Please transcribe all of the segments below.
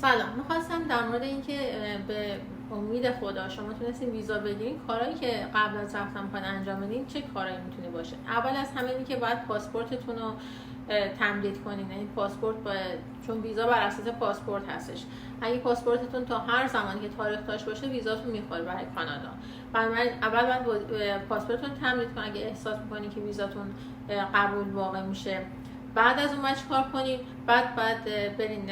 سلام، میخواستم در مورد اینکه به امید خدا شما تونستین ویزا بگیرین، کارهایی که قبل از رفتن میخواین انجام بدین چه کارهایی میتونه باشه. اول از همه اینکه باید پاسپورتتون رو تمدید کنین. یعنی پاسپورت چون ویزا بر اساس پاسپورت هستش. اگه پاسپورتتون تا هر زمانی که تاریخ داشت باشه ویزاتون میخوره برای کانادا. بنابراین اول باید پاسپورتتون تمدید کنین اگه احساس میکنین که ویزاتون قبول واقع میشه. بعد از اون باید چیکار کنین؟ بعد برین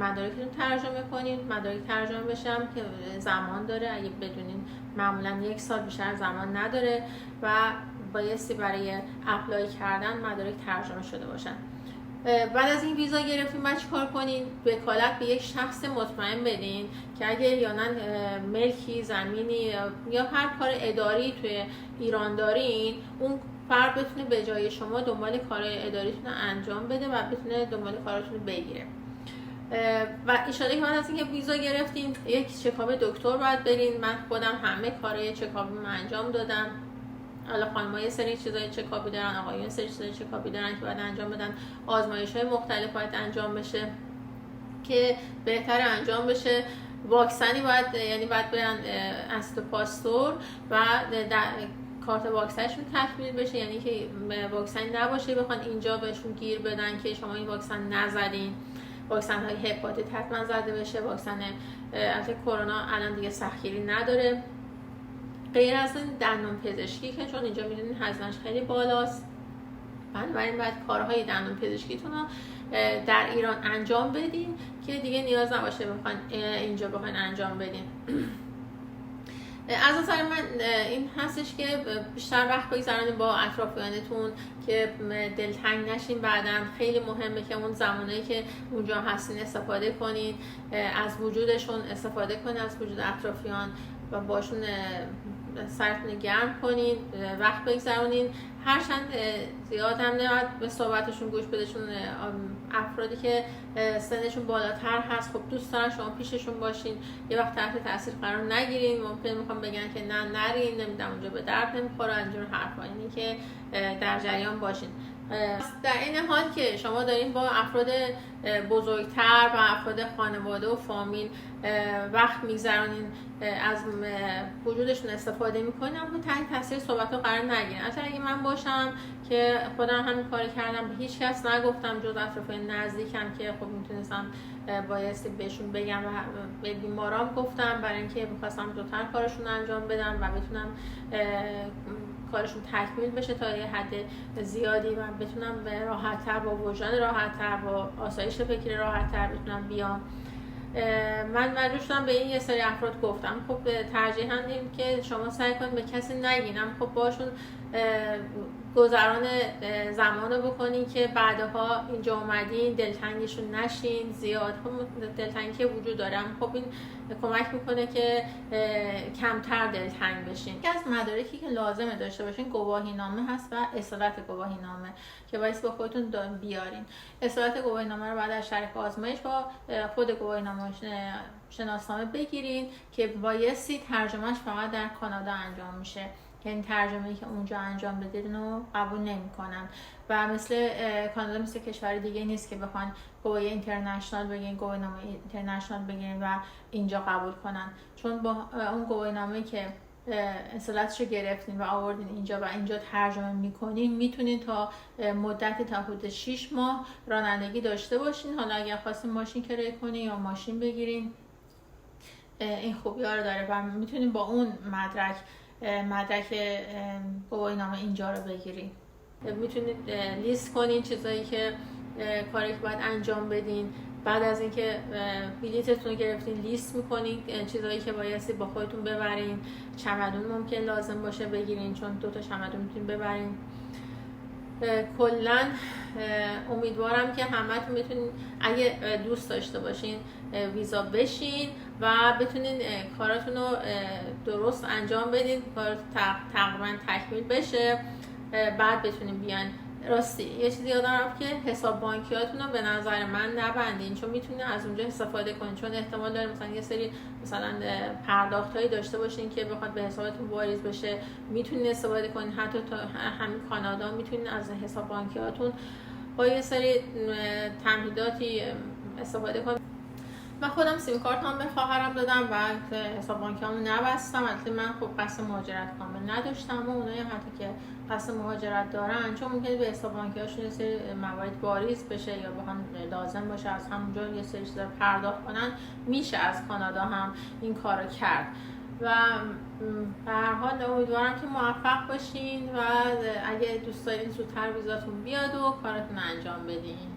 مدارکتون ترجمه کنین. مدارک ترجمه بشم که زمان داره، اگه بدونین معمولا 1 سال بیشتر زمان نداره و بایستی برای اپلای کردن مدارک ترجمه شده باشن. بعد از این ویزا گرفتین باید چیکار کنین؟ وکالت به یک شخص مطمئن بدین که اگه یا نه ملکی، زمینی یا هر کار اداری توی ایران دارین، اون فرد بتونه به جای شما دنبال کار اداریتون انجام بده و بتونه دنبال کاراتون رو بگیره. و ایشالا که بعد از اینکه ویزا گرفتین یک چکاپ دکتر باید برین. من خودم همه کارهای چکاپم انجام دادم. حالا خانم‌ها یه سری چیزای چکاپی دارن، آقایون یه سری چیزای چکاپی دارن که باید انجام بدن. آزمایش‌های مختلف باید انجام بشه که بهتر انجام بشه. واکسنی باید برن اسید پاستور و کارت واکسنشون تکمیل بشه، یعنی که واکسن نباشه بخوان اینجا بهشون گیر بدن که شما این واکسن نزدین. واکسن های هپاتیت حتما زده بشه. واکسن البته کرونا الان دیگه سختگیری نداره. غیر از این دندون پزشکی که چون اینجا میدونین هزینه‌اش خیلی بالاست، بنابراین باید کارهای دندون پزشکیتون رو در ایران انجام بدین که دیگه نیاز نباشه اینجا بخواین انجام بدین. از نظر من این هستش که بیشتر وقت بگذارید با اطرافیانتون که دلتنگ نشین. بعداً خیلی مهمه که اون زمانایی که اونجا هستین استفاده کنین، از وجودشون استفاده کنین، از وجود اطرافیان و باشون سرتون گرم کنین، وقت بگذرونین. هرچند زیاد هم نباید به صحبتشون گوش بدهشون. افرادی که سنشون بالاتر هست خب دوست دارن شما پیششون باشین، یه وقت تحت تاثیر قرار نگیرین. ممکنه میخوام بگن که نه نرین، نمیدونم اونجا به درد نمیخوره، اینجور حرفا. یعنی که در جریان باشین. در این حال که شما دارین با افراد بزرگتر و افراد خانواده و فامیل وقت میگذرونین، از وجودشون استفاده میکنین، اما تحت تاثیر صحبت رو قرار نگیرین. اصلا اگه من باشم که خودم همین کاری کردم، به هیچ کس نگفتم جز اطرافیان نزدیکم که خب میتونستم بایستی بهشون بگم و به بیمارام گفتم، برای اینکه میخواستم زودتر کارشون انجام بدم و بتونم کارشون تکمیل بشه تا یه حد زیادی و بتونم به راحت‌تر، با وجدان راحت‌تر، با آسایش فکری راحت‌تر بتونم بیام. من مجبور شدم به این یه سری افراد گفتم خب ترجیحاً این که شما سعی کنید به کسی نگینم، خب باشون گذران زمان رو بکنین که بعدها اینجا اومدین دلتنگشون نشین. زیاد خب دلتنگی وجود داره، خب این کمک میکنه که کمتر دلتنگ بشین. یکی از مدارکی که لازمه داشته باشین گواهینامه هست و اصالت گواهینامه که باید با خودتون بیارین. اصالت گواهینامه رو بعد از شرح آزمایش با خود گواهینامه شناسنامه بگیرین که بایستی ترجمهش فقط در کانادا انجام میشه، که این ترجمه‌ای که اونجا انجام بدین رو قبول نمی‌کنن و مثل کانادا مثل کشور دیگه نیست که بخوان گواهی اینترنشنال بگیرین، گواهینامه اینترنشنال بگیرین و اینجا قبول کنن. چون با اون گواهینامه‌ای که اصالتش رو گرفتین و آوردین اینجا و اینجا ترجمه می‌کنین، میتونین تا مدت تا حدود 6 ماه رانندگی داشته باشین. حالا اگر خواستین ماشین کرایه کنین یا ماشین بگیرین، این خوبی‌ها رو داره و میتونین با اون مدرک گواهینامه اینجا رو بگیرین. میتونید لیست کنین چیزایی که کاری که باید انجام بدین. بعد از اینکه بلیتتون رو گرفتین لیست میکنین چیزایی که بایستی با خودتون ببرین. چمدون ممکن لازم باشه بگیرین، چون 2 تا چمدون میتونین ببرین. کلا امیدوارم که همتون بتونین اگه دوست داشته باشین ویزا بشین و بتونین کاراتون رو درست انجام بدین، کار تقریبا تکمیل بشه، بعد بتونین بیان. راستی یه چیزی یادم رفت که حساب بانکیاتون رو به نظر من نبندین، چون میتونین از اونجا استفاده کنین، چون احتمال داره مثلا یه سری پرداختایی داشته باشین که بخواد به حسابتون واریز بشه. میتونین استفاده کنین، حتی تا همین کانادا میتونین از حساب بانکیاتون با یه سری تمهیداتی استفاده کنین. من خودم سیم کارت هم به خواهرم دادم و حساب بانکیامو نبستم. البته من خب قصد مهاجرت کامل نداشتم و اونایی هم حتی که قصد مهاجرت دارن چون ممکنه به حساب بانکیاشون یه سری موارد واریز بشه یا بخوان لازم باشه از همونجا یه سری چیزا پرداخت کنن، میشه از کانادا هم این کارو کرد. و به هر حال امیدوارم که موفق باشین و اگه دوست دارین زودتر ویزاتون بیاد و کارتون انجام بدین.